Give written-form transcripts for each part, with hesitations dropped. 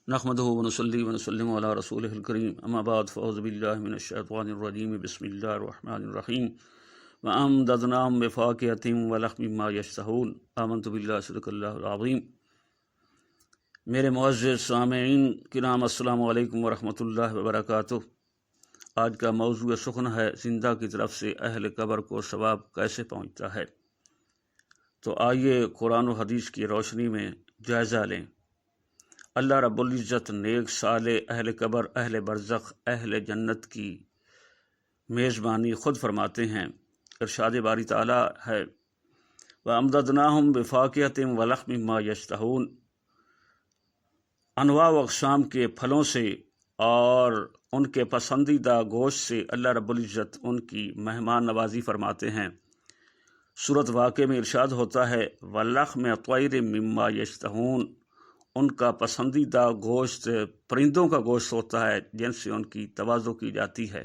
نحمده ونصلي ونسلم على رسوله الكريم اما بعد فاعوذ بالله من الشيطان الرجيم بسم الله الرحمن الرحيم وامددناهم بفاكهة ولحم مما يشتهون آمنت بالله صدق الله العظيم۔ میرے معزز سامعین کرام، السلام علیکم ورحمۃ اللہ وبرکاتہ۔ آج کا موضوع سخن ہے زندہ کی طرف سے اہل قبر کو ثواب کیسے پہنچتا ہے۔ تو آئیے قرآن و حدیث کی روشنی میں جائزہ لیں۔ اللہ رب العزت نیک صالح اہل قبر، اہل برزخ، اہل جنت کی میزبانی خود فرماتے ہیں۔ ارشاد باری تعالیٰ ہے وَأَمْدَدْنَاهُمْ بِفَاكِهَةٍ وَلَحْمٍ مِّمَّا يَشْتَهُونَ، انواع و اقسام کے پھلوں سے اور ان کے پسندیدہ گوشت سے اللہ رب العزت ان کی مہمان نوازی فرماتے ہیں۔ سورۃ واقعہ میں ارشاد ہوتا ہے وَلَحْمِ طَيْرٍ مِّمَّا يَشْتَهُونَ، ان کا پسندیدہ گوشت پرندوں کا گوشت ہوتا ہے جن سے ان کی تواضع کی جاتی ہے۔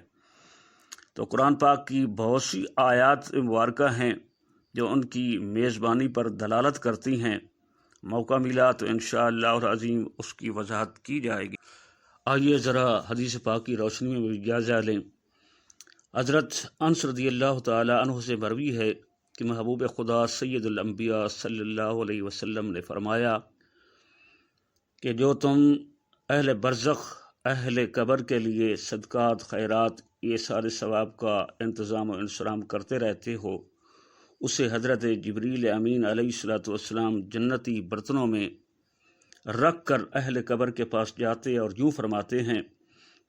تو قرآن پاک کی بہت سی آیات مبارکہ ہیں جو ان کی میزبانی پر دلالت کرتی ہیں۔ موقع ملا تو انشاءاللہ العظیم اس کی وضاحت کی جائے گی۔ آئیے ذرا حدیث پاک کی روشنی میں جائزہ لیں۔ حضرت انس رضی اللہ تعالی عنہ سے مروی ہے کہ محبوب خدا سید الانبیاء صلی اللہ علیہ وسلم نے فرمایا کہ جو تم اہل برزخ، اہل قبر کے لیے صدقات، خیرات، یہ سارے ثواب کا انتظام و انصرام کرتے رہتے ہو، اسے حضرت جبریل امین علیہ السلام جنتی برتنوں میں رکھ کر اہل قبر کے پاس جاتے اور یوں فرماتے ہیں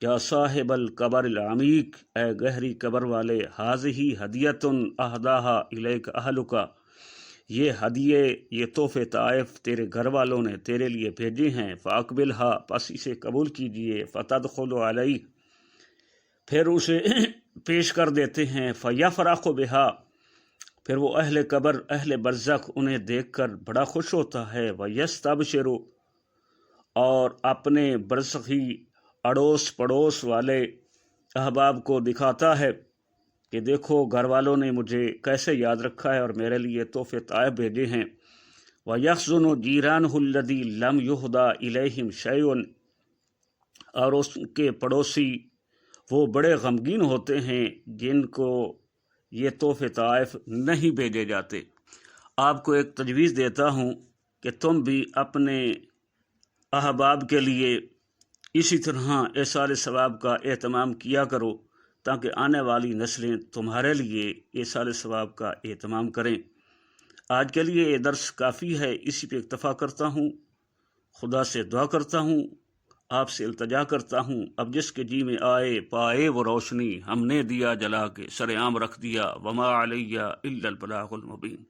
یا صاحب القبر العمیق، اے گہری قبر والے، حاذہ ہدیۃ اہداہا الیک اہلک، یہ ہدیے، یہ تحفے طائف تیرے گھر والوں نے تیرے لیے بھیجے ہیں، فاقبلھا، پس اسے قبول کیجئے، فتدخل علیہ، پھر اسے پیش کر دیتے ہیں، فیفرح بھا، پھر وہ اہل قبر، اہل برزخ انہیں دیکھ کر بڑا خوش ہوتا ہے، ویستبشر، اور اپنے برزخی اڑوس پڑوس والے احباب کو دکھاتا ہے کہ دیکھو گھر والوں نے مجھے کیسے یاد رکھا ہے اور میرے لیے تحفے طائف بھیجے ہیں۔ وَيَحْزُنُ جِيرَانُهُ الَّذِي لَمْ يُهْدَى إِلَيْهِمْ شَيْءٌ، اور اس کے پڑوسی وہ بڑے غمگین ہوتے ہیں جن کو یہ تحفے طائف نہیں بھیجے جاتے۔ آپ کو ایک تجویز دیتا ہوں کہ تم بھی اپنے احباب کے لیے اسی طرح ایثار ثواب کا اہتمام کیا کرو تاکہ آنے والی نسلیں تمہارے لیے ایثار ثواب کا اہتمام کریں۔ آج کے لیے یہ درس کافی ہے، اسی پہ اکتفا کرتا ہوں۔ خدا سے دعا کرتا ہوں، آپ سے التجا کرتا ہوں، اب جس کے جی میں آئے پائے وہ روشنی ہم نے دیا جلا کے سر عام رکھ دیا، وما علیہ الا البلاغ المبین۔